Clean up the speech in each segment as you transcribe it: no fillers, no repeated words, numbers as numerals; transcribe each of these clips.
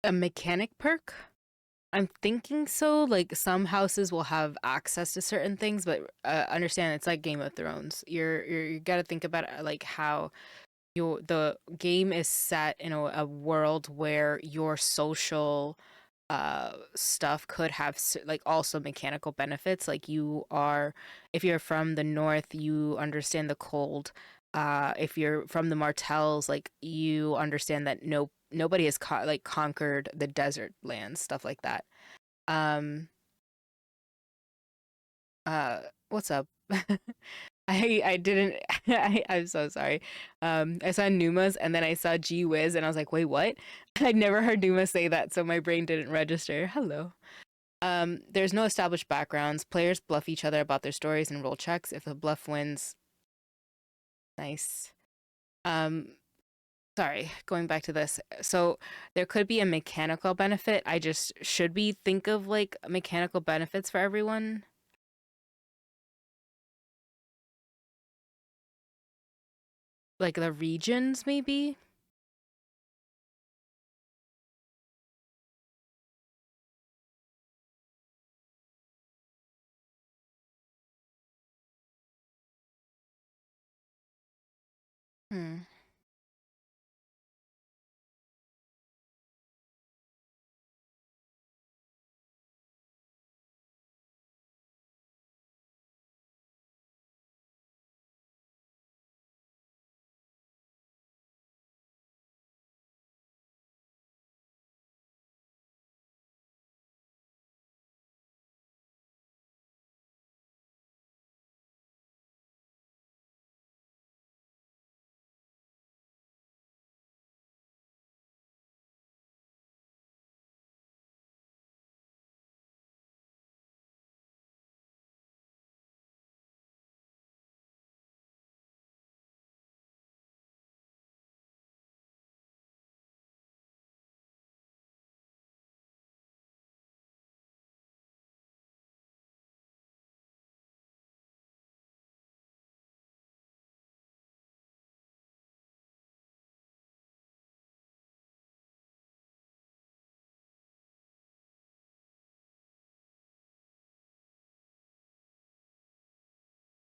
A mechanic perk? I'm thinking so. Like some houses will have access to certain things, but understand it's like Game of Thrones. You got to think about it, like how the game is set in a world where your social stuff could have like also mechanical benefits. Like you are, if you're from the north, you understand the cold. If you're from the Martells, like you understand that nobody has like conquered the desert lands, stuff like that. um what's up? I didn't I'm so sorry. I saw Numas and then I saw Gee Whiz and I was like, wait, what? I'd never heard Numa say that, so my brain didn't register. Hello. There's no established backgrounds. Players bluff each other about their stories and roll checks. If a bluff wins, nice. Um, sorry, going back to this. So there could be a mechanical benefit. I just should we think of like mechanical benefits for everyone? Like the regions, maybe? Hmm.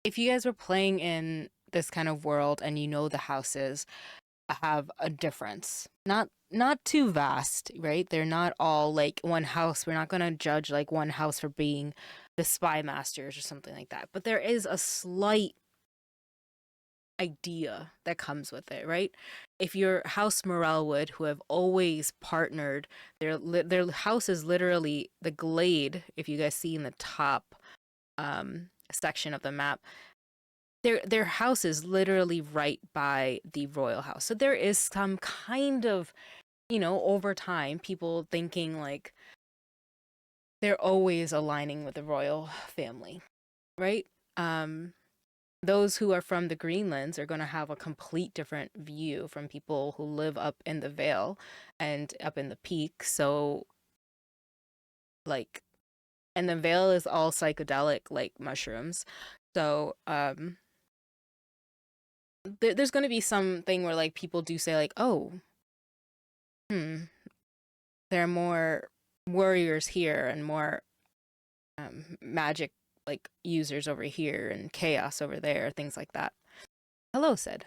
If you guys were playing in this kind of world and you know the houses have a difference. Not too vast, right? They're not all like one house. We're not going to judge like one house for being the spy masters or something like that. But there is a slight idea that comes with it, right? If your House Morelwood, who have always partnered, their house is literally the glade. If you guys see in the top section of the map, their house is literally right by the royal house. So there is some kind of, over time, people thinking like they're always aligning with the royal family, right? Um, those who are from the Greenlands are going to have a complete different view from people who live up in the Vale and up in the peak. So, like, and the Vale is all psychedelic, like mushrooms. So, there's going to be something where like people do say like, oh, hmm, there are more warriors here and more magic like users over here and chaos over there, things like that. Hello, Sid.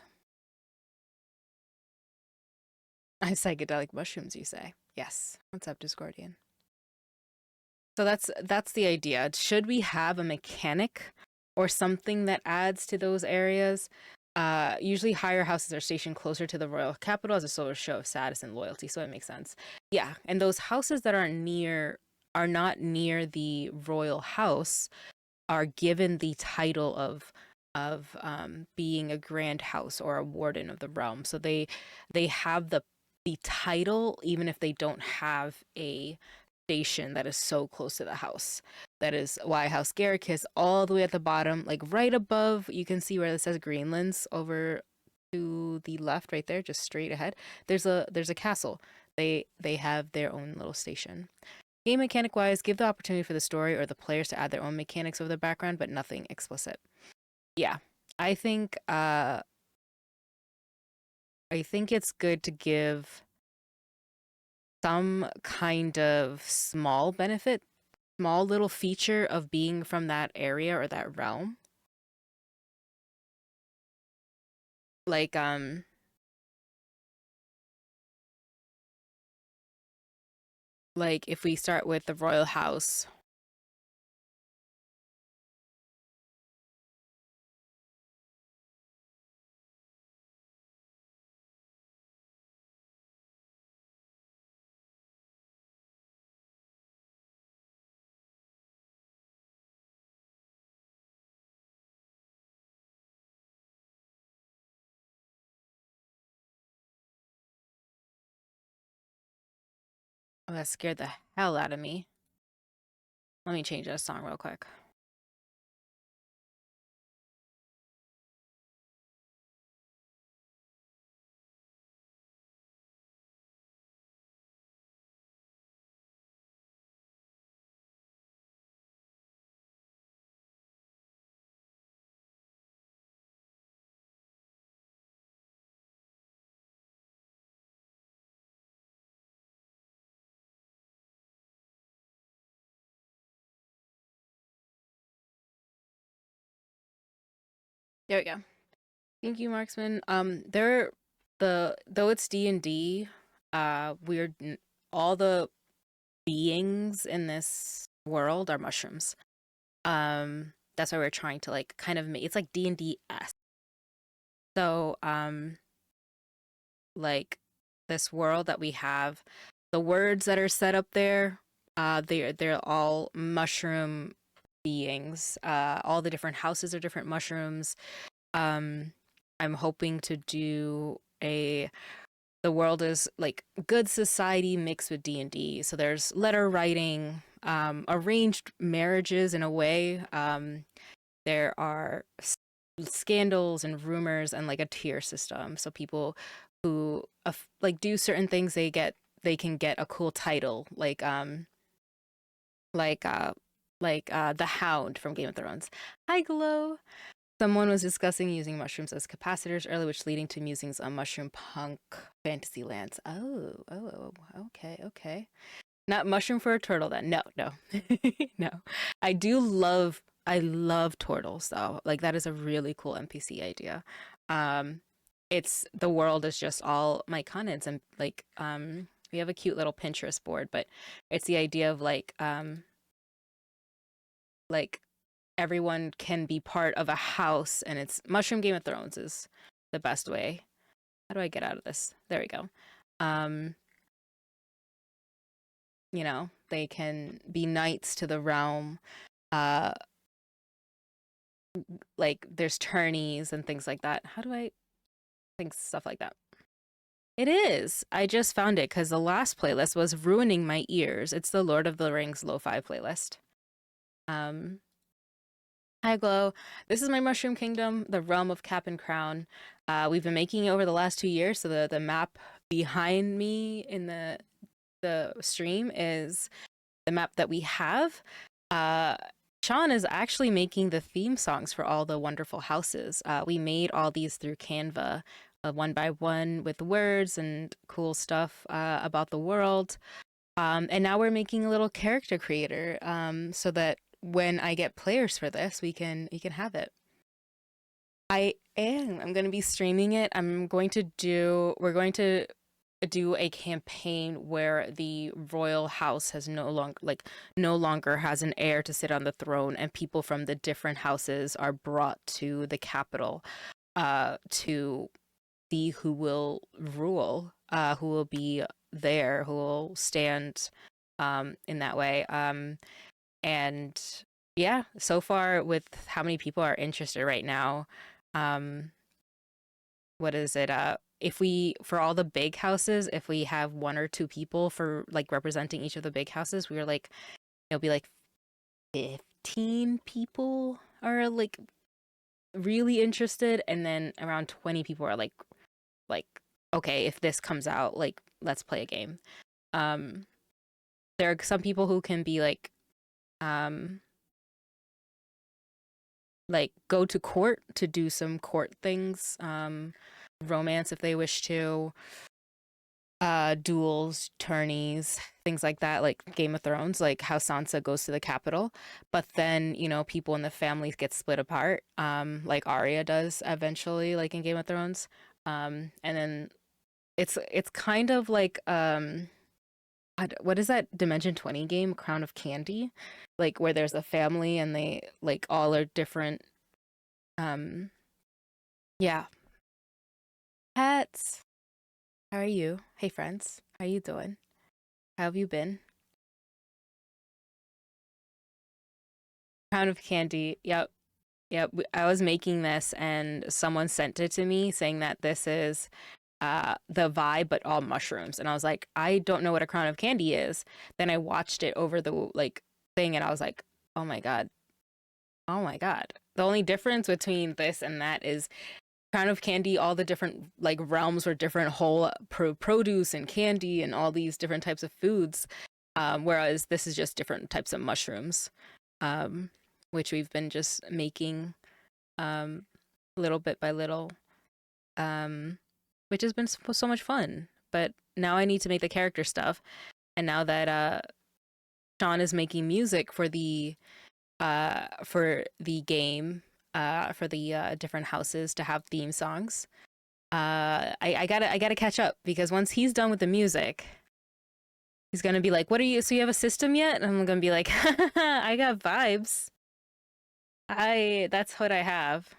Psychedelic mushrooms, you say? Yes. What's up, Discordian? So that's the idea. Should we have a mechanic or something that adds to those areas? Usually higher houses are stationed closer to the royal capital as a sort of show of status and loyalty, so it makes sense. Yeah, and those houses that are not near the royal house are given the title of being a grand house or a warden of the realm. So they have the title even if they don't have a station that is so close to the house. That is why House Garrick is all the way at the bottom, like right above. You can see where it says Greenlands over to the left, right there, just straight ahead. There's a castle. They have their own little station. Game mechanic wise, give the opportunity for the story or the players to add their own mechanics of the background, but nothing explicit. Yeah, I think uh, I think it's good to give some kind of small benefit, small little feature of being from that area or that realm. Like like if we start with the royal house. Oh, that scared the hell out of me. Let me change that song real quick. There we go. Thank you, Marksman. There, the though it's D&D, we're all the beings in this world are mushrooms. That's why we're trying to like kind of make it's like D&D-esque. So, like this world that we have, the words that are set up there, they're all mushroom beings. All the different houses are different mushrooms. Um, I'm hoping to do a the world is like good society mixed with D&D. So there's letter writing, arranged marriages in a way. There are scandals and rumors and like a tier system. So people who like do certain things, they can get a cool title, like uh the Hound from Game of Thrones. Hi, Glow. Someone was discussing using mushrooms as capacitors earlier, which leading to musings on mushroom punk fantasy lands. Okay, okay. Not mushroom for a turtle then. No, no, no. I love turtles though. Like that is a really cool NPC idea. Um, it's the world is just all myconids and like we have a cute little Pinterest board, but it's the idea of like everyone can be part of a house and it's mushroom Game of Thrones is the best way. How do I get out of this? There we go. Um, they can be knights to the realm. Uh, like there's tourneys and things like that. How do I think stuff like that? It is. I just found it because the last playlist was ruining my ears. It's the Lord of the Rings lo-fi playlist. Um, Hi, Glow. This is my Mushroom Kingdom, the realm of Cap and Crown. We've been making it over the last 2 years, so the map behind me in the stream is the map that we have. Uh, Sean is actually making the theme songs for all the wonderful houses. We made all these through Canva, one by one, with words and cool stuff about the world. And now we're making a little character creator so that when I get players for this, we can have it. I am. I'm going to be streaming it. We're going to do a campaign where the royal house has no longer has an heir to sit on the throne and people from the different houses are brought to the capital to see who will rule, who will be there, who will stand in that way. And yeah, so far with how many people are interested right now, um, what is it? If we for all the big houses, if we have one or two people for like representing each of the big houses, we were like it'll be like 15 people are like really interested, and then around 20 people are like okay, if this comes out, like let's play a game. Um, there are some people who can be um like go to court to do some court things, romance if they wish to. duels, tourneys, things like that, like Game of Thrones, like how Sansa goes to the capital, but then, people in the families get split apart, like Arya does eventually, like in Game of Thrones. And then it's kind of like what is that Dimension 20 game, Crown of Candy? Like where there's a family and they like all are different um yeah. Pets. How are you? Hey friends. How you doing? How have you been? Pound of candy. Yep. Yep. I was making this and someone sent it to me saying that this is the vibe but all mushrooms. And I was like, I don't know what a crown of candy is. Then I watched it over the like thing and I was like, oh my God. Oh my God. The only difference between this and that is crown of candy, all the different like realms were different whole produce and candy and all these different types of foods. Whereas this is just different types of mushrooms. Um, which we've been just making um, little bit by little, um, which has been so much fun. But now I need to make the character stuff, and now that Sean is making music for the game, for the different houses to have theme songs. I gotta catch up because once he's done with the music, he's gonna be like, "What are you? So you have a system yet?" And I'm gonna be like, "I got vibes. That's what I have."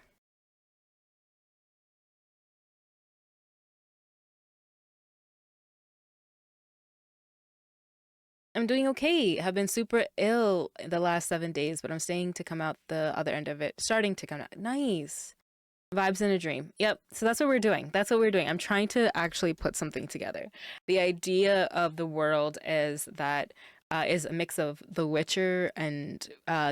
I'm doing okay. Have been super ill the last 7 days, but I'm staying to come out the other end of it. Starting to come out. Nice. Vibes in a dream. Yep. So that's what we're doing. That's what we're doing. I'm trying to actually put something together. The idea of the world is that is a mix of The Witcher and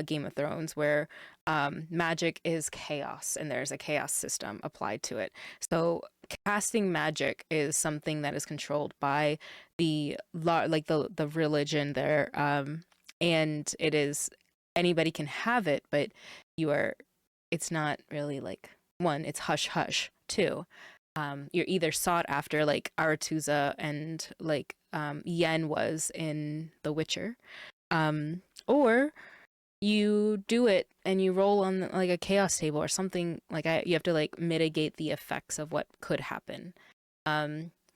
Game of Thrones, where magic is chaos and there's a chaos system applied to it. So casting magic is something that is controlled by like the religion there, and it is anybody can have it, but you are it's not really like one, it's hush hush. Two, you're either sought after like Aretusa and like Yen was in The Witcher, or you do it and you roll on like a chaos table or something like you have to like mitigate the effects of what could happen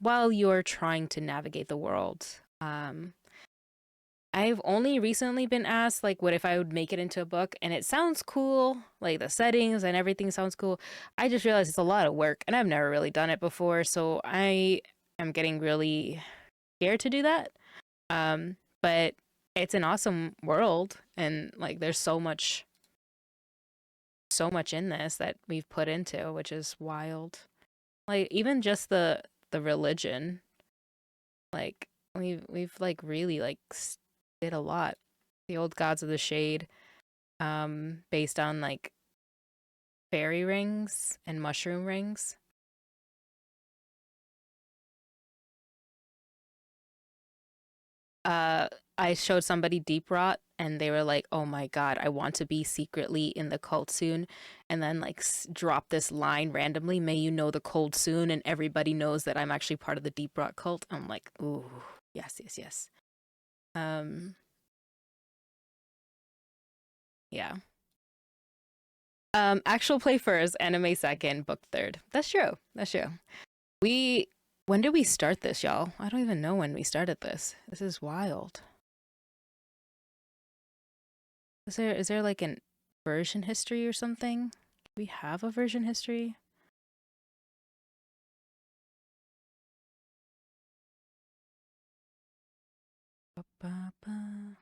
while you're trying to navigate the world. I've only recently been asked, like, what if I would make it into a book? And it sounds cool, like the settings and everything sounds cool. I just realized it's a lot of work, and I've never really done it before, so I am getting really scared to do that. But it's an awesome world, and like, there's so much in this that we've put into, which is wild. Like, even just the religion, like we've like really like did a lot. The old gods of the shade, based on like fairy rings and mushroom rings. uh I showed somebody deep rot and they were like, oh my God, I want to be secretly in the cult soon, and then like drop this line randomly, may you know the cold soon, and everybody knows that I'm actually part of the deep rot cult. I'm like, ooh, yes, yes, yes. um yeah. Actual play first, anime second, book third. That's true. That's true. We When did we start this, y'all? I don't even know when we started this. This is wild. Is there like an version history or something? Do we have a version history? Ba-ba-ba.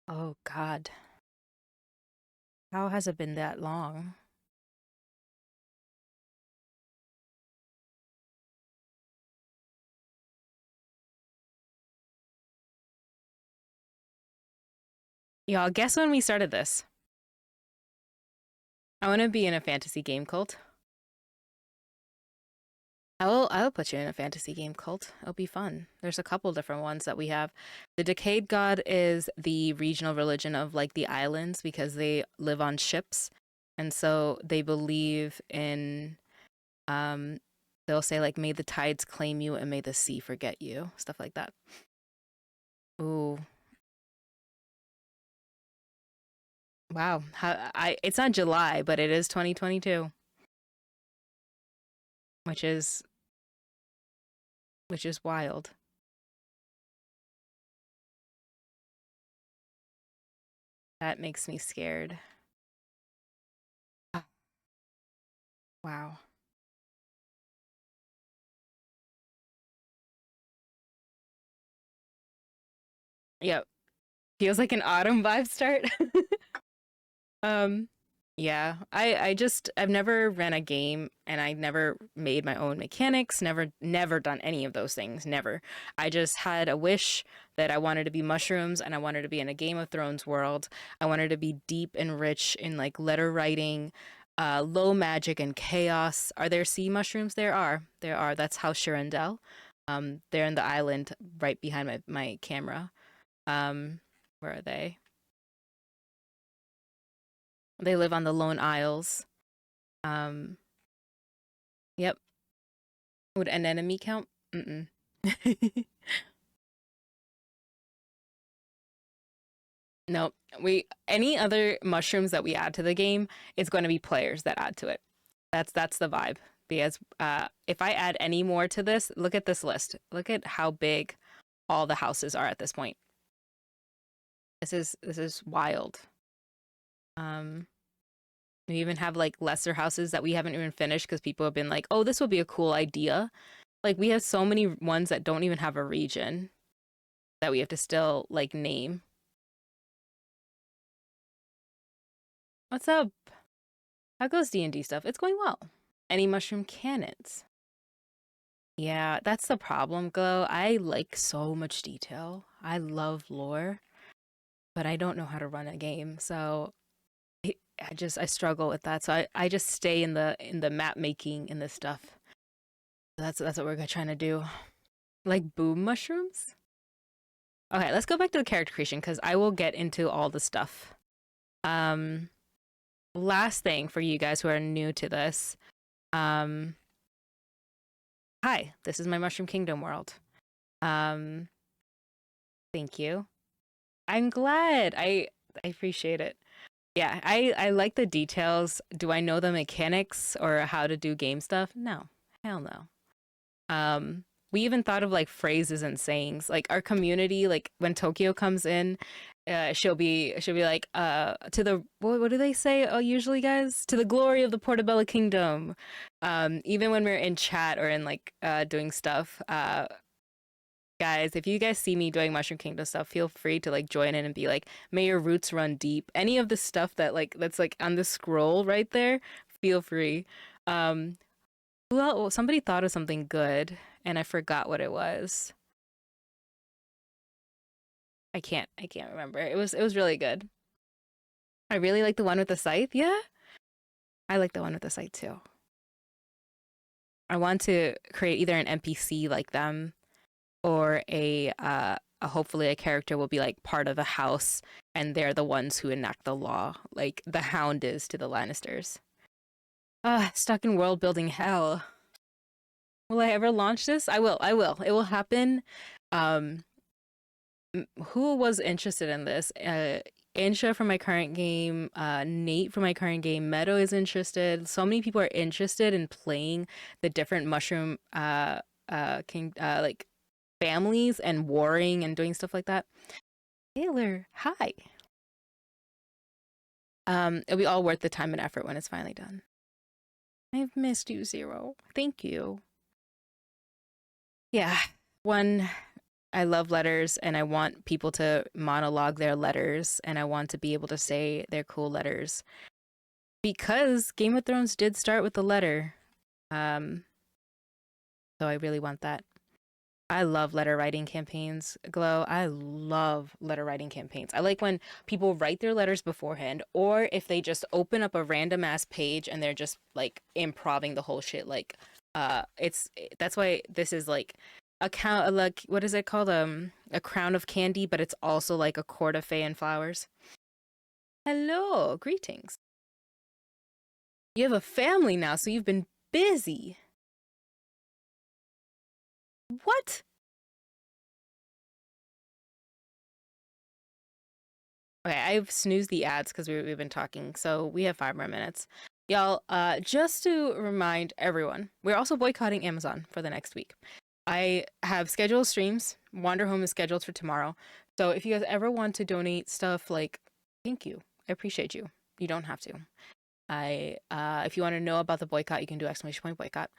Oh God. How has it been that long? Y'all, guess when we started this? I want to be in a fantasy game cult. I'll put you in a fantasy game, Cult. It'll be fun. There's a couple different ones that we have. The Decayed God is the regional religion of like the islands because they live on ships. And so they believe in um they'll say like may the tides claim you and may the sea forget you. Stuff like that. Ooh. Wow. It's not July, but it is 2022, which is wild. That makes me scared. Ah, wow. Yep. Feels like an autumn vibe start. Um, yeah, I've never ran a game and I never made my own mechanics, never done any of those things, never. I just had a wish that I wanted to be mushrooms and I wanted to be in a Game of Thrones world. I wanted to be deep and rich in like letter writing, low magic and chaos. Are there sea mushrooms? There are. There are. That's House Shirandel. They're in the island right behind my camera. Um, where are they? They live on the Lone Isles. Um, yep. Would an enemy count? Mm-mm. Nope. Any other mushrooms that we add to the game, it's going to be players that add to it. That's the vibe. Because if I add any more to this, look at this list. Look at how big all the houses are at this point. This is wild. Um, we even have like lesser houses that we haven't even finished because people have been like, "Oh, this would be a cool idea." Like we have so many ones that don't even have a region that we have to still like name. What's up? How goes D&D stuff? It's going well. Any mushroom cannons? Yeah, that's the problem, Glow. I like so much detail. I love lore, but I don't know how to run a game, so I struggle with that. So I just stay in the map making and this stuff. That's what we're trying to do. Like boom mushrooms? Okay, let's go back to the character creation because I will get into all the stuff. Um, Last thing for you guys who are new to this. Um, Hi, this is my Mushroom Kingdom world. Um, thank you. I'm glad. I appreciate it. Yeah, I like the details. Do I know the mechanics or how to do game stuff? No. Hell no. We even thought of like phrases and sayings. Like our community, like when Tokyo comes in, she'll be like to the what do they say usually, guys? To the glory of the Portabella Kingdom. Even when we're in chat or in like doing stuff, guys, if you guys see me doing Mushroom Kingdom stuff, feel free to like join in and be like, may your roots run deep. Any of the stuff that's like on the scroll right there, feel free. Um, well, somebody thought of something good and I forgot what it was. I can't remember. It was really good. I really like the one with the scythe. Yeah, I like the one with the scythe too. I want to create either an NPC like them or a hopefully a character will be like part of a house and they're the ones who enact the law, like the Hound is to the Lannisters. Ah, stuck in world building hell. Will I ever launch this? I will. I will. It will happen. Um, who was interested in this? Insha from my current game, Nate from my current game, Meadow is interested. So many people are interested in playing the different mushroom king like families and warring and doing stuff like that. Taylor, hi. It'll be all worth the time and effort when it's finally done. I've missed you, Zero. Thank you. Yeah. One, I love letters and I want people to monologue their letters and I want to be able to say their cool letters. Because Game of Thrones did start with the letter. Um, so I really want that. I love letter writing campaigns, Glow. I love letter writing campaigns. I like when people write their letters beforehand, or if they just open up a random ass page and they're just like improving the whole shit. Like It's that's why this is like a count, like what is it called? A crown of candy, but it's also like a quart of Fey and flowers. Hello, greetings. You have a family now, so you've been busy. What? Okay, I've snoozed the ads because we've been talking, so we have 5 more minutes. Y'all, just to remind everyone, we're also boycotting Amazon for the next week. I have scheduled streams. Wander Home is scheduled for tomorrow. So if you guys ever want to donate stuff, like, thank you. I appreciate you. You don't have to. If you want to know about the boycott, you can do exclamation point boycott.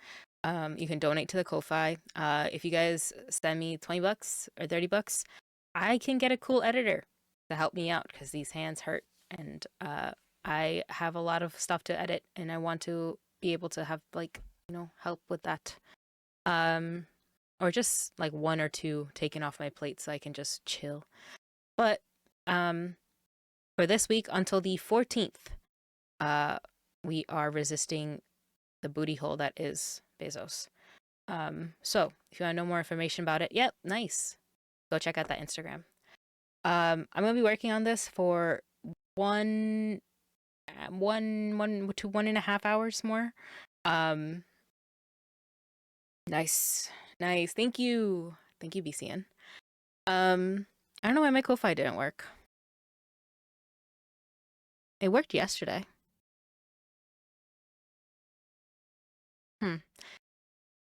You can donate to the Ko-Fi. If you guys send me $20 or $30, I can get a cool editor to help me out because these hands hurt, and I have a lot of stuff to edit, and I want to be able to have like help with that, or just like one or two taken off my plate so I can just chill. But for this week until the 14th, we are resisting the booty hole that is Bezos. So if you want to know more information about it, yep, nice. Go check out that Instagram. I'm gonna be working on this for one to 1.5 hours more. Nice, nice. Thank you, BCN. I don't know why my Ko-Fi didn't work. It worked yesterday. I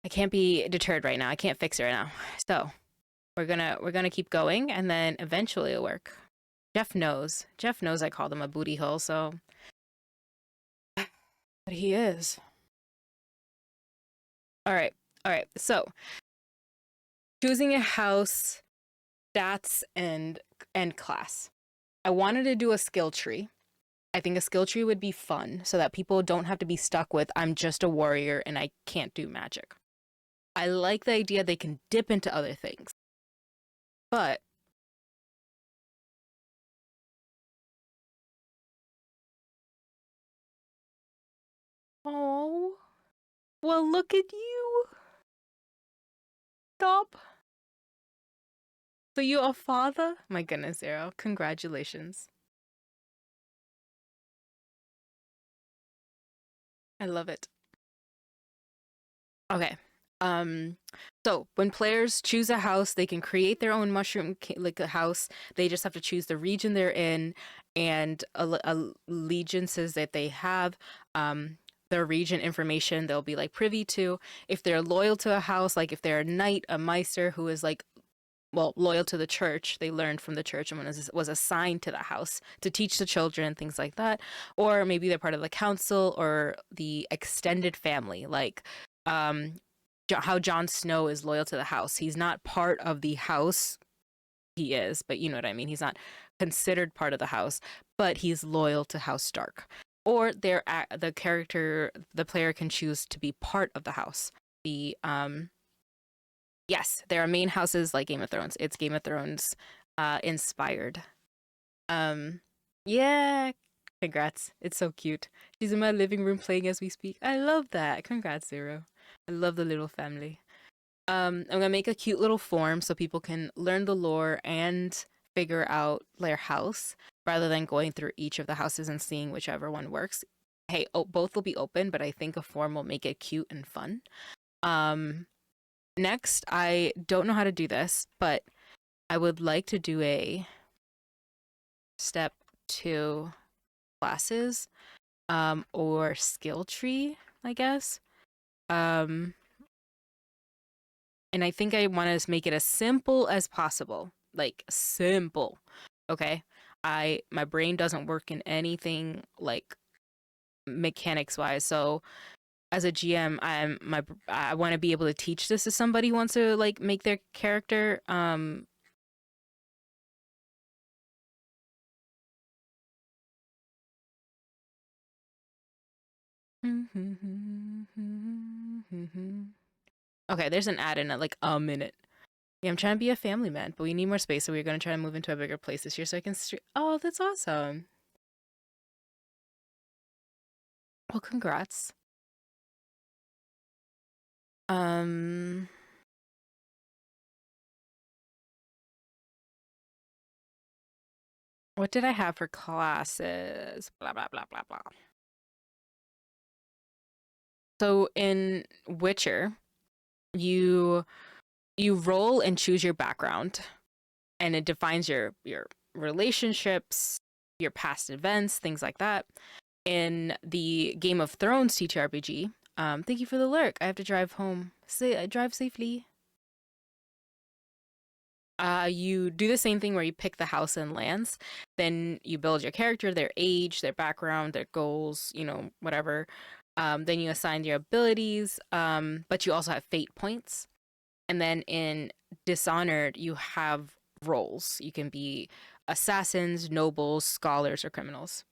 can't be deterred right now. I can't fix it right now. So we're gonna keep going, and then eventually it'll work. Jeff knows. Jeff knows I called him a booty hole, so but he is. All right. So choosing a house, stats, and class. I wanted to do a skill tree. I think a skill tree would be fun so that people don't have to be stuck with I'm just a warrior and I can't do magic. I like the idea they can dip into other things. But oh, well, look at you. Stop. So you a father? My goodness, Zero. Congratulations. I love it. Okay. So when players choose a house, they can create their own mushroom like a house. They just have to choose the region they're in and allegiances that they have. Their region information they'll be like privy to. If they're loyal to a house, like if they're a knight, a meister who is like loyal to the church, they learned from the church and was assigned to the house to teach the children, things like that. Or maybe they're part of the council or the extended family, like how Jon Snow is loyal to the house. He's not part of the house. He is, but you know what I mean. He's not considered part of the house, but he's loyal to House Stark. Or the player can choose to be part of the house. Yes, there are main houses like Game of Thrones. It's Game of Thrones inspired. Yeah, congrats. It's so cute. She's in my living room playing as we speak. I love that. Congrats, Zero. I love the little family. I'm gonna make a cute little form so people can learn the lore and figure out their house rather than going through each of the houses and seeing whichever one works. Hey, both will be open, but I think a form will make it cute and fun. Next, I don't know how to do this, but I would like to do a step 2 classes or skill tree, I guess. And I think I want to make it as simple as possible. Like simple. Okay? My brain doesn't work in anything like mechanics wise. So as a GM, I want to be able to teach this to somebody who wants to like make their character Okay, there's an ad in it like a minute. Yeah, I'm trying to be a family man, but we need more space, so we're gonna try to move into a bigger place this year so I can Oh, that's awesome. Well, congrats. Um, what did I have for classes? Blah blah blah blah blah. So in Witcher, you you roll and choose your background, and it defines your relationships, your past events, things like that. In the Game of Thrones TTRPG, thank you for the lurk. I have to drive home. Say, drive safely. You do the same thing where you pick the house and lands. Then you build your character, their age, their background, their goals, whatever. Then you assign your abilities, but you also have fate points. And then in Dishonored, you have roles. You can be assassins, nobles, scholars, or criminals.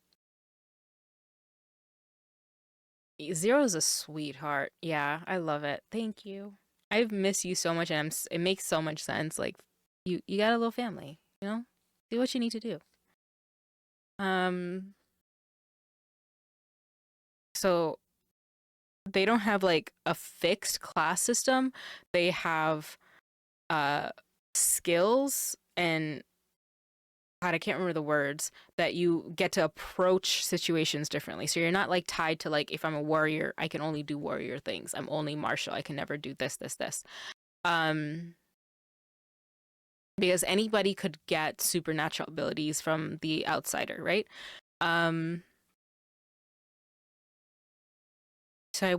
Zero's a sweetheart. Yeah, I love it. Thank you. I've missed you so much, and it makes so much sense. Like, you got a little family, Do what you need to do. Um, so they don't have like a fixed class system. They have uh skills and God, I can't remember the words that you get to approach situations differently. So you're not like tied to like if I'm a warrior, I can only do warrior things. I'm only martial. I can never do this, this, this. Um, because anybody could get supernatural abilities from the outsider, right? Um, so I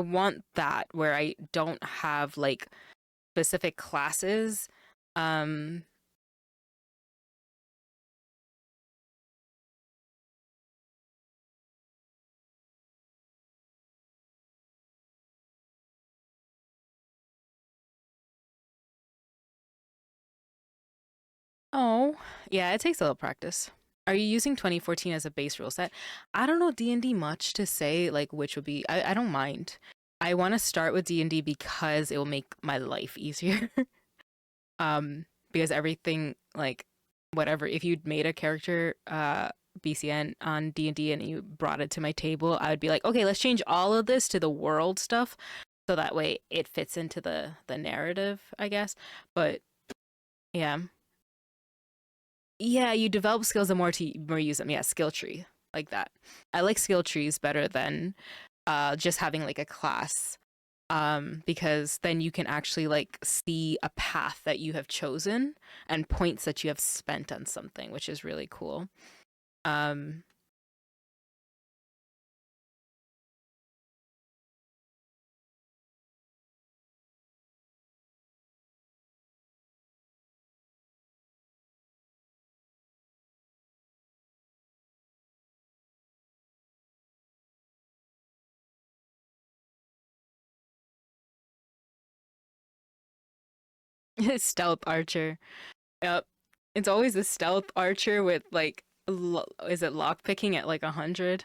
want that where I don't have like specific classes. Um, oh, yeah, it takes a little practice. Are you using 2014 as a base rule set? I don't know D&D much to say like which would be I don't mind. I want to start with D&D because it will make my life easier. Because everything like whatever if you'd made a character BCN on D&D and you brought it to my table, I would be like, "Okay, let's change all of this to the world stuff so that way it fits into the narrative, I guess." But yeah. Yeah, you develop skills the more you use them. Yeah, skill tree like that. I like skill trees better than just having like a class. Because then you can actually like see a path that you have chosen and points that you have spent on something, which is really cool. Um, stealth archer. Yep. It's always a stealth archer with like is it lock picking at like 100?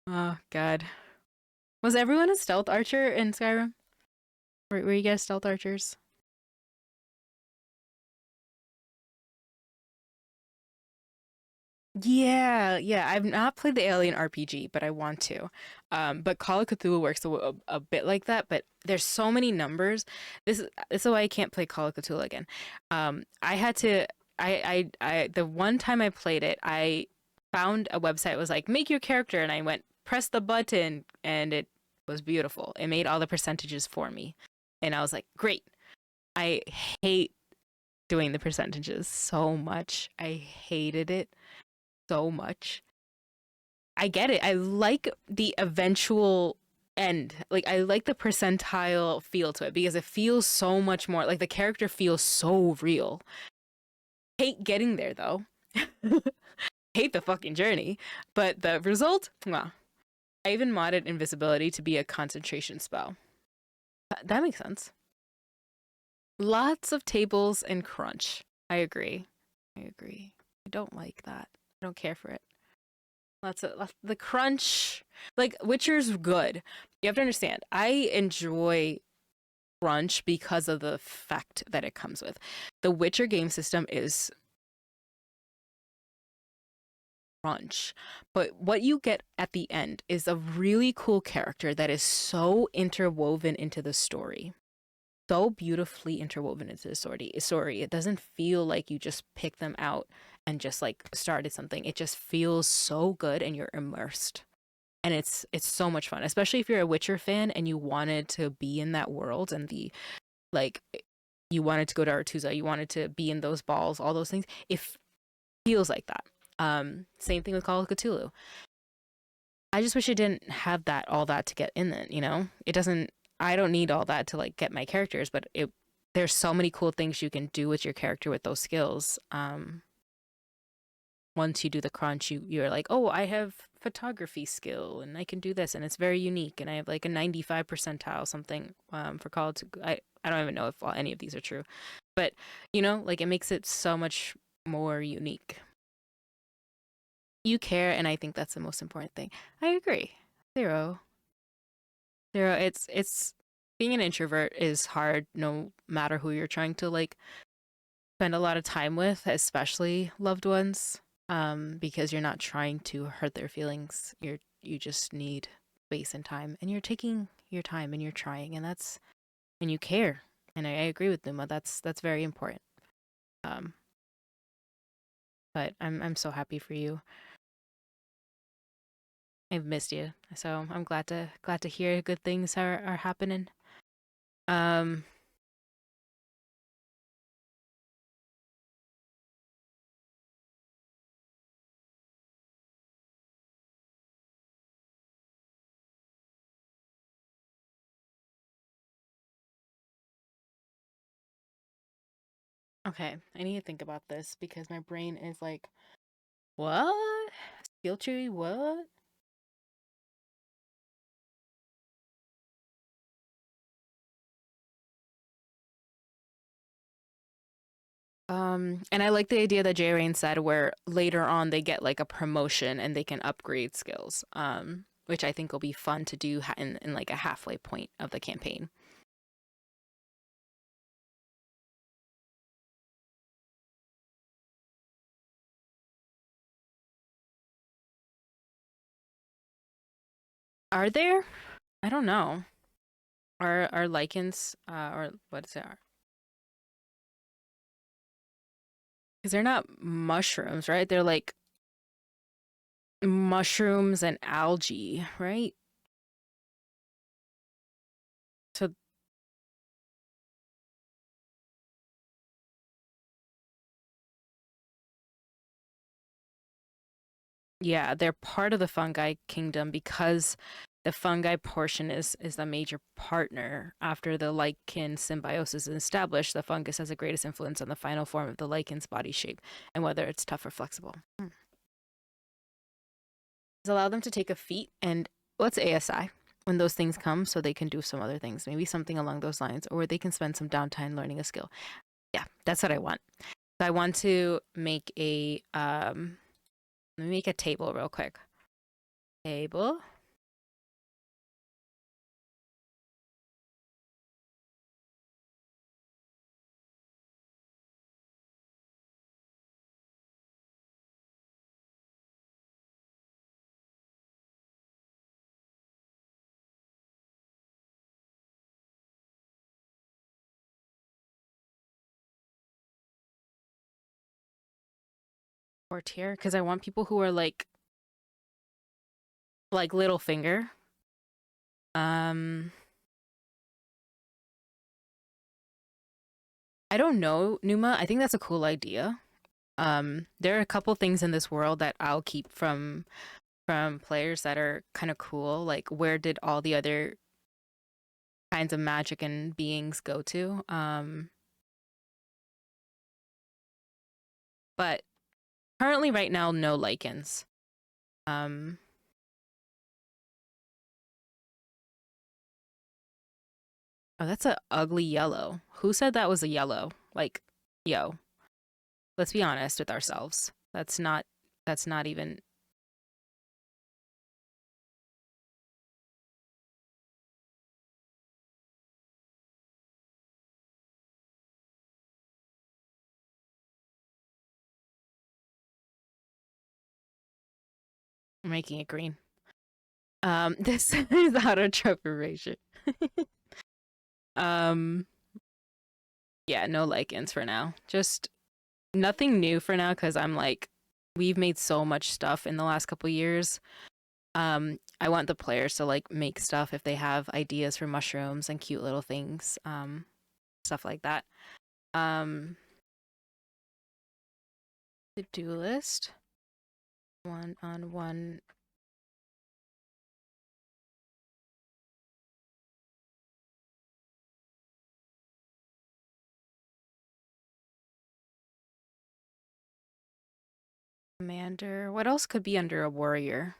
Oh god. Was everyone a stealth archer in Skyrim? Were you guys stealth archers? Yeah, yeah. I've not played the Alien RPG, but I want to. But Call of Cthulhu works a bit like that, but there's so many numbers. This is why I can't play Call of Cthulhu again. I had to. The one time I played it, I found a website that was like make your character, and I went press the button, and it was beautiful. It made all the percentages for me, and I was like, great. I hate doing the percentages so much. I hated it so much. I get it. I like the eventual end. Like I like the percentile feel to it because it feels so much more like the character feels so real. Hate getting there though. Hate the fucking journey, but the result, mwah. I even modded invisibility to be a concentration spell. That makes sense. Lots of tables and crunch. I agree. I agree. I don't like that. I don't care for it. Lots the crunch. Like Witcher's good. You have to understand. I enjoy crunch because of the effect that it comes with. The Witcher game system is crunch. But what you get at the end is a really cool character that is so interwoven into the story. So beautifully interwoven into the story. It doesn't feel like you just picked them out and just like started something. It just feels so good and you're immersed. And it's so much fun, especially if you're a Witcher fan and you wanted to be in that world and the like you wanted to go to Artusa, you wanted to be in those balls, all those things. It feels like that. Same thing with Call of Cthulhu. I just wish it didn't have that all that to get in it, you know? It doesn't I don't need all that to like get my characters, but it there's so many cool things you can do with your character with those skills. Once you do the crunch, you're like, oh, I have photography skill and I can do this and it's very unique and I have like a 95 percentile something for college. I don't even know if any of these are true, but you know, like it makes it so much more unique. You care, and I think that's the most important thing. I agree. Zero, zero. It's being an introvert is hard, no matter who you're trying to like spend a lot of time with, especially loved ones, because you're not trying to hurt their feelings. You just need space and time, and you're taking your time and you're trying, and that's and you care. And I agree with Numa. That's very important. Um, but I'm so happy for you. I've missed you, so I'm glad to hear good things are happening. Um, okay, I need to think about this because my brain is like, what? Skill tree? What? And I like the idea that J Rain said where later on they get like a promotion and they can upgrade skills. Which I think will be fun to do in like a halfway point of the campaign. Are there? I don't know. Are lichens or what is it? Because they're not mushrooms, right? They're like mushrooms and algae, right? So yeah, they're part of the fungi kingdom because the fungi portion is the major partner. After the lichen symbiosis is established, the fungus has the greatest influence on the final form of the lichen's body shape and whether it's tough or flexible. Allow them to take a feat and what's ASI when those things come so they can do some other things, maybe something along those lines, or they can spend some downtime learning a skill. Yeah, that's what I want. So I want to make a let me make a table real quick. Table. Or tier because I want people who are like little finger. Um, I don't know, Numa. I think that's a cool idea. There are a couple things in this world that I'll keep from players that are kind of cool. Like, where did all the other kinds of magic and beings go to? But currently, right now, no lichens. Um, oh, that's a ugly yellow. Who said that was a yellow? Like, yo, let's be honest with ourselves. That's not even I'm making it green. This is auto preparation. um, yeah, no lichens for now. Just nothing new for now because I'm like, we've made so much stuff in the last couple years. I want the players to like make stuff if they have ideas for mushrooms and cute little things, stuff like that. Um, to-do list. One on one. Commander. What else could be under a warrior?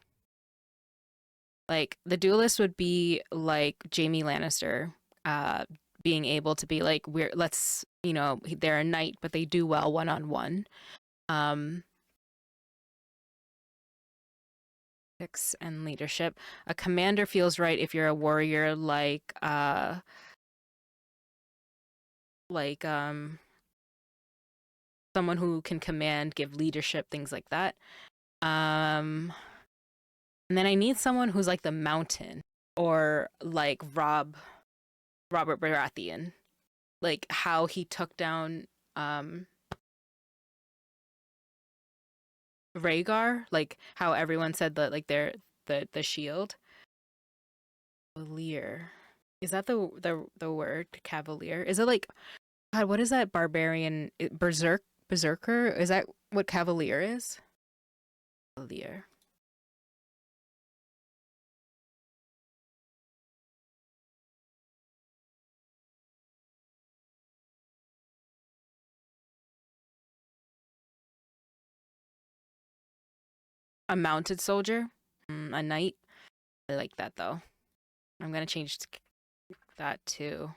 Like the duelist would be like Jaime Lannister, uh, being able to be like, we're let's they're a knight, but they do well one on one. Ethics and leadership. A commander feels right if you're a warrior, like someone who can command, give leadership, things like that. And then I need someone who's like the Mountain or like Robert Baratheon, like how he took down Rhaegar, like how everyone said that like they're the shield. Cavalier. Is that the word cavalier? Is it like God, what is that barbarian berserker? Is that what cavalier is? Cavalier. A mounted soldier? A knight? I like that though. I'm gonna change that to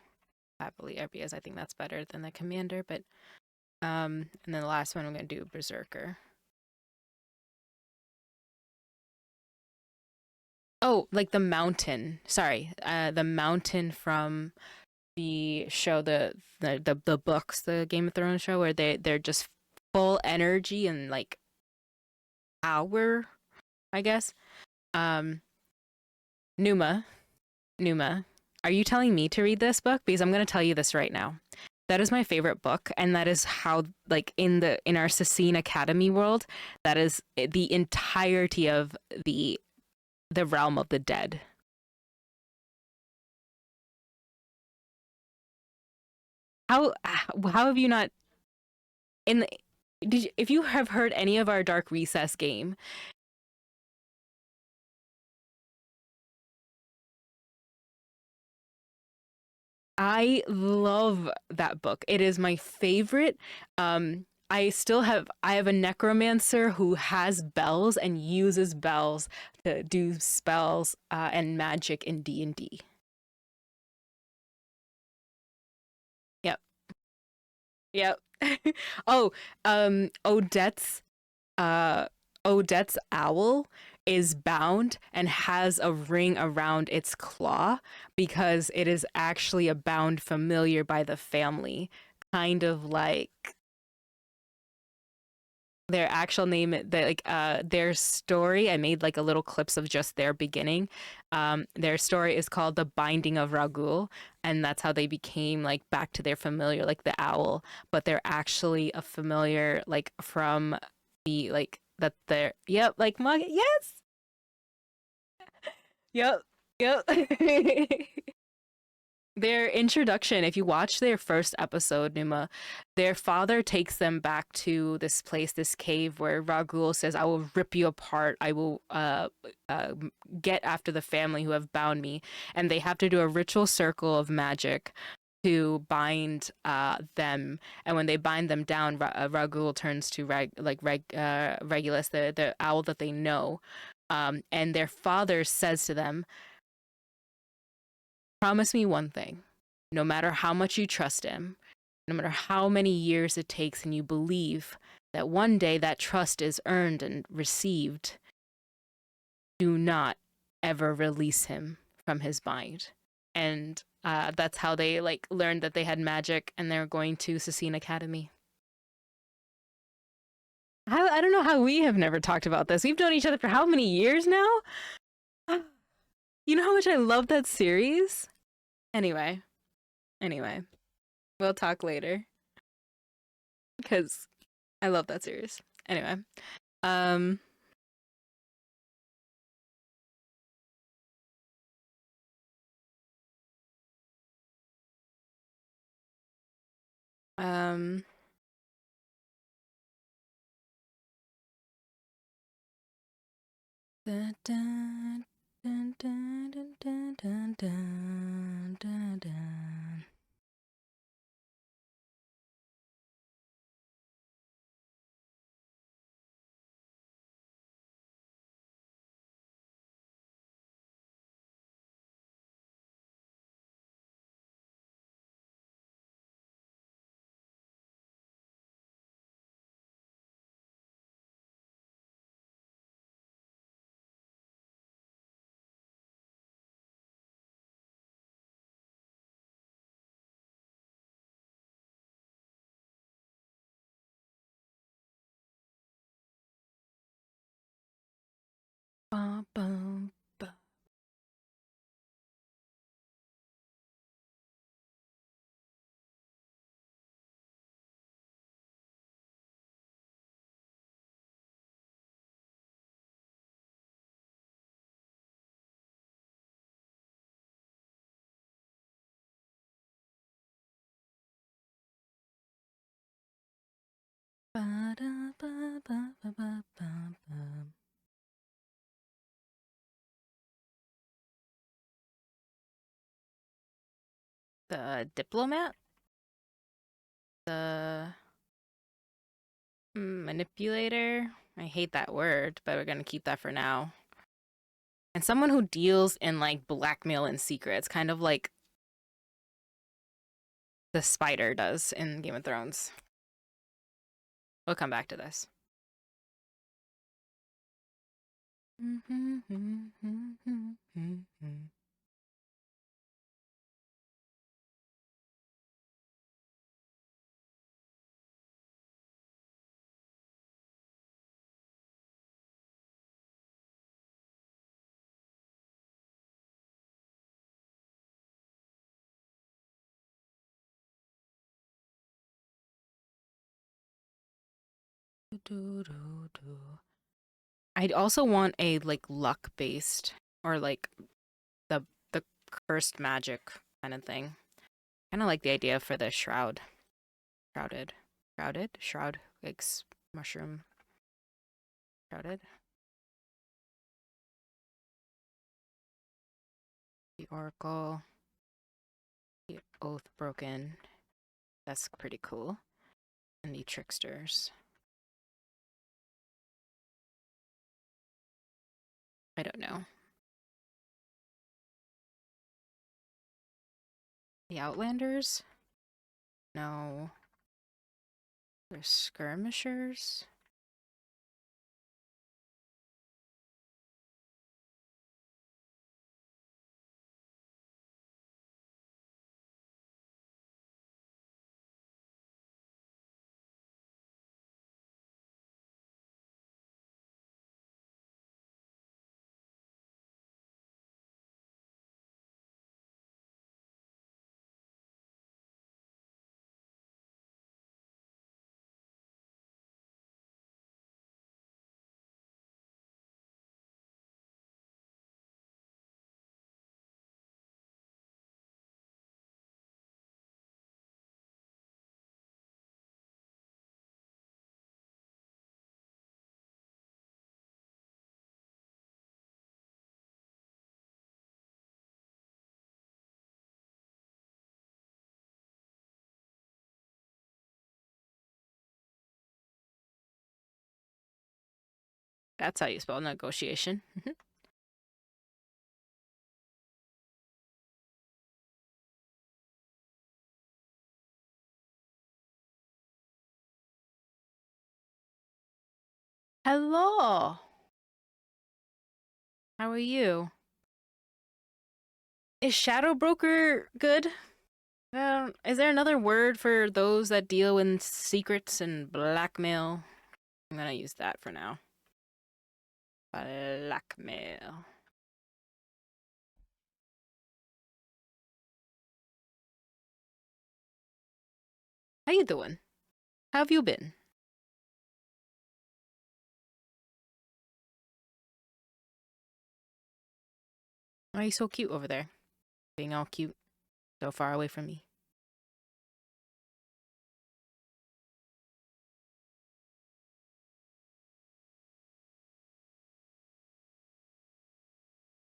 cavalier because I think that's better than the commander, but and then the last one I'm gonna do berserker. Oh, like the mountain. Sorry, the mountain from the show, the books, the Game of Thrones show, where they're just full energy and like power, I guess. Um, Numa, Numa, are you telling me to read this book? Because I'm gonna tell you this right now. That is my favorite book, and that is how, like, in our Sassine Academy world, that is the entirety of the realm of the dead. How have you not in the, if you have heard any of our Dark Recess game, I love that book. It is my favorite. I have a necromancer who has bells and uses bells to do spells and magic in D&D. Yep. Yep. Oh, Odette's uh Odette's owl is bound and has a ring around its claw because it is actually a bound familiar by the family. Kind of like their actual name, their story. I made like a little clips of just their beginning. Their story is called The Binding of Ragul, and that's how they became like back to their familiar, like the owl, but they're actually a familiar like from the like that they're yep, like mug yes. Yep. Yep. Their introduction, if you watch their first episode, Numa, their father takes them back to this place, this cave, where Ragul says, I will rip you apart. I will uh, get after the family who have bound me. And they have to do a ritual circle of magic to bind them. And when they bind them down, Ragul turns to Regulus, the owl that they know. And their father says to them, promise me one thing. No matter how much you trust him, no matter how many years it takes, and you believe that one day that trust is earned and received, do not ever release him from his bind. And that's how they like learned that they had magic, and they're going to Sassine Academy. I don't know how we have never talked about this. We've known each other for how many years now? You know how much I love that series? Anyway, anyway, we'll talk later because I love that series. Anyway, um, um, dun, dun, dun, dun, dun, dun, dun, dun, dun, dun. Bum, bum, bum. Ba-da, ba, ba, ba, ba, ba, ba. The diplomat? The manipulator? I hate that word, but we're gonna keep that for now. And someone who deals in like blackmail and secrets, kind of like the spider does in Game of Thrones. We'll come back to this. I'd also want a like luck based or like the cursed magic kind of thing. Kind of like the idea for the shroud. Shroud, like mushroom. Shrouded. The oracle. The oath broken. That's pretty cool. And the tricksters. I don't know. The outlanders? No. They're skirmishers? That's how you spell negotiation. Hello. How are you? Is shadow broker good? Is there another word for those that deal in secrets and blackmail? I'm gonna use that for now. Blackmail. How you doing? How have you been? Why are you so cute over there? Being all cute, so far away from me.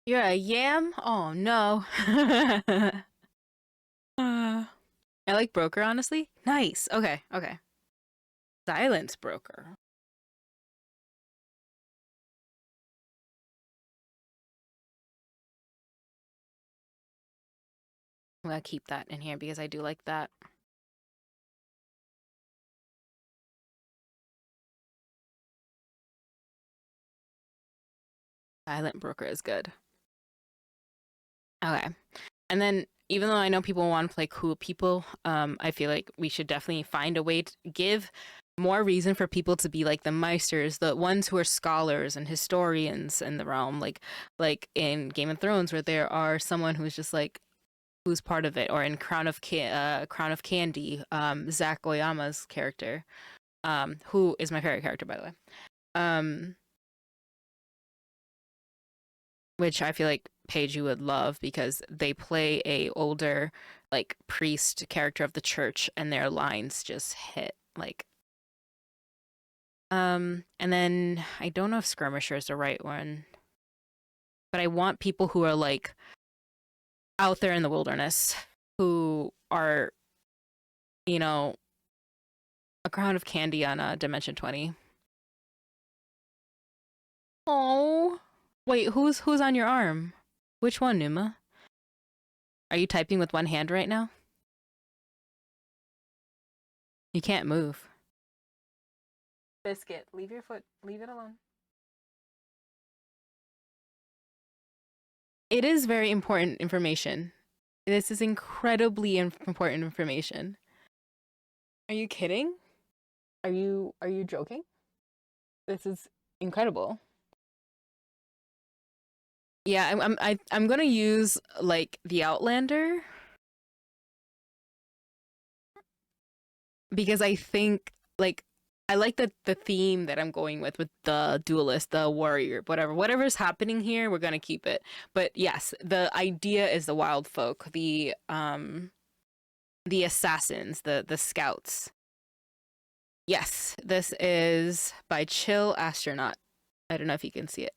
You're a yam? Oh no. I like broker, honestly. Nice. Okay, okay. Silence broker. I'm gonna keep that in here because I do like that. Silent broker is good. Okay. And then even though I know people want to play cool people, I feel like we should definitely find a way to give more reason for people to be like the meisters, the ones who are scholars and historians in the realm, like in Game of Thrones, where there are someone who's just like who's part of it, or in Crown of Candy, Zach Oyama's character, who is my favorite character by the way, um, which I feel like Paige you would love because they play a older like priest character of the church, and their lines just hit like. And then I don't know if skirmisher is the right one, but I want people who are like out there in the wilderness, who are, you know, a crown of candy on a Dimension 20. Oh, wait, who's on your arm? Which one, Numa? Are you typing with one hand right now? You can't move. Biscuit, leave your foot, leave it alone. It is very important information. This is incredibly important information. Are you kidding? Are you joking? This is incredible. Yeah, I'm gonna use like the Outlander because I think like I like the theme that I'm going with the duelist, the warrior, whatever's happening here, we're gonna keep it. But yes, the idea is the wild folk, the assassins, the scouts. Yes, this is by Chill Astronaut. I don't know if you can see it.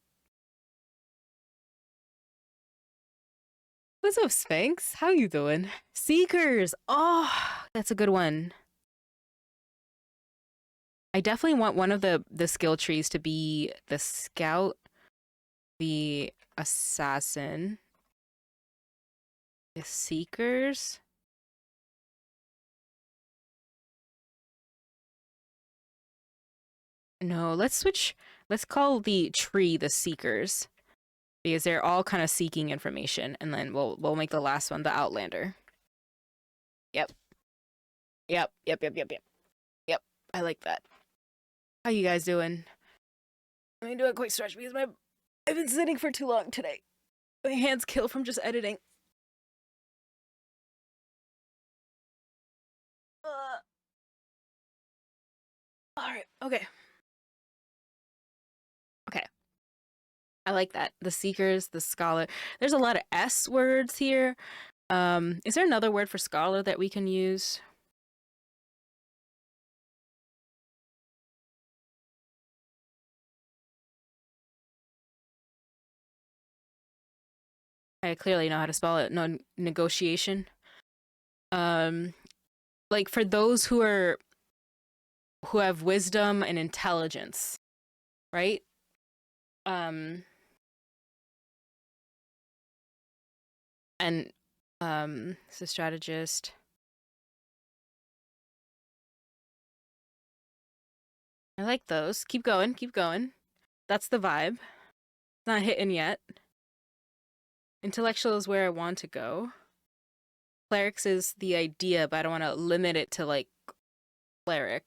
What's up, Spanx? How you doing? Seekers. Oh, that's a good one. I definitely want one of the skill trees to be the scout, the assassin, the seekers. No, let's switch. Let's call the tree the seekers because they're all kind of seeking information, and then we'll make the last one the outlander. Yep. Yep. Yep. Yep. Yep. Yep. Yep. I like that. How you guys doing? Let me do a quick stretch because I've been sitting for too long today. My hands kill from just editing. All right. Okay. Okay. I like that. The seekers, the scholar. There's a lot of S words here. Is there another word for scholar that we can use? I clearly know how to spell it. No negotiation. Um, like for those who have wisdom and intelligence, right? Um, and it's a strategist. I like those. Keep going, keep going. That's the vibe. It's not hitting yet. Intellectual is where I want to go. Clerics is the idea, but I don't want to limit it to like cleric.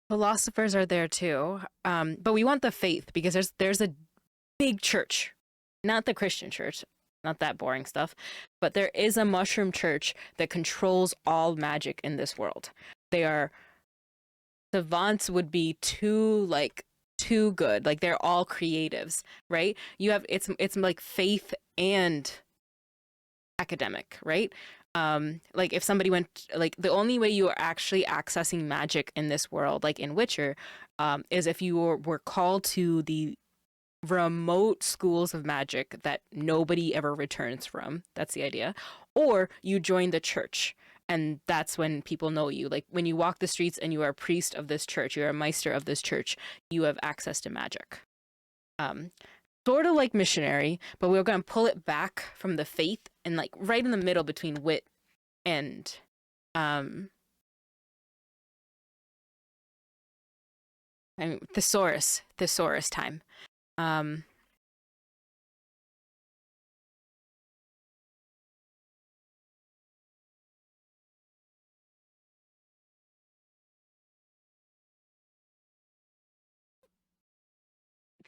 Philosophers are there too. But we want the faith because there's a big church, not the Christian church, not that boring stuff, but there is a mushroom church that controls all magic in this world. They are savants would be too good. Like they're all creatives, right? You have it's like faith and academic, right? Like if somebody went like the only way you are actually accessing magic in this world, like in Witcher, is if you were called to the remote schools of magic that nobody ever returns from. That's the idea. Or you join the church. And that's when people know you. Like when you walk the streets and you are a priest of this church, you're a meister of this church, you have access to magic. Um, Sort of like missionary, but we're going to pull it back from the faith and like right in the middle between wit and um I mean thesaurus time. Um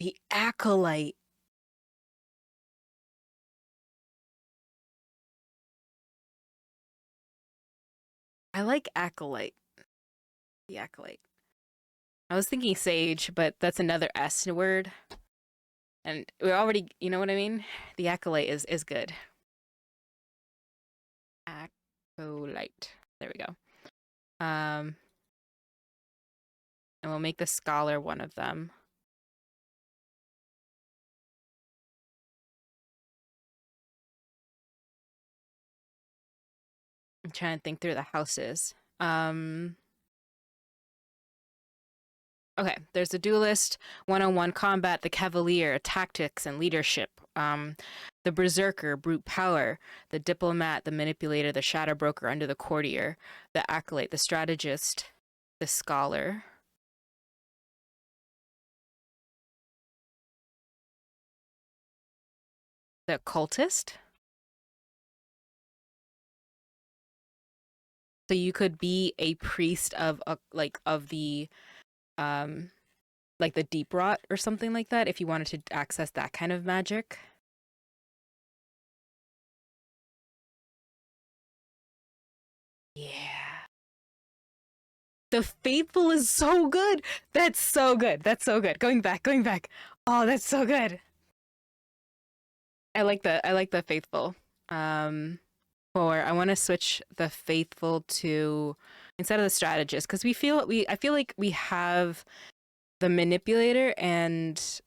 the acolyte. I like acolyte. The acolyte. I was thinking sage, but that's another S word. And we're already, you know what I mean? The acolyte is good. Acolyte. There we go. Um, and we'll make the scholar one of them. I'm trying to think through the houses. Okay, there's the duelist, 101 combat, the cavalier, tactics and leadership, the berserker, brute power, the diplomat, the manipulator, the shadow broker under the courtier, the acolyte, the strategist, the scholar, the occultist. So you could be a priest of a of the um like the deep rot or something like that if you wanted to access that kind of magic. Yeah. The faithful is so good. That's so good. That's so good. Going back, going back. Oh, that's so good. I like the faithful. Or I want to switch the faithful to instead of the strategist because we I feel like we have the manipulator and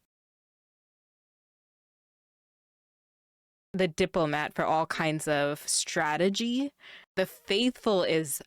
the diplomat for all kinds of strategy. The faithful is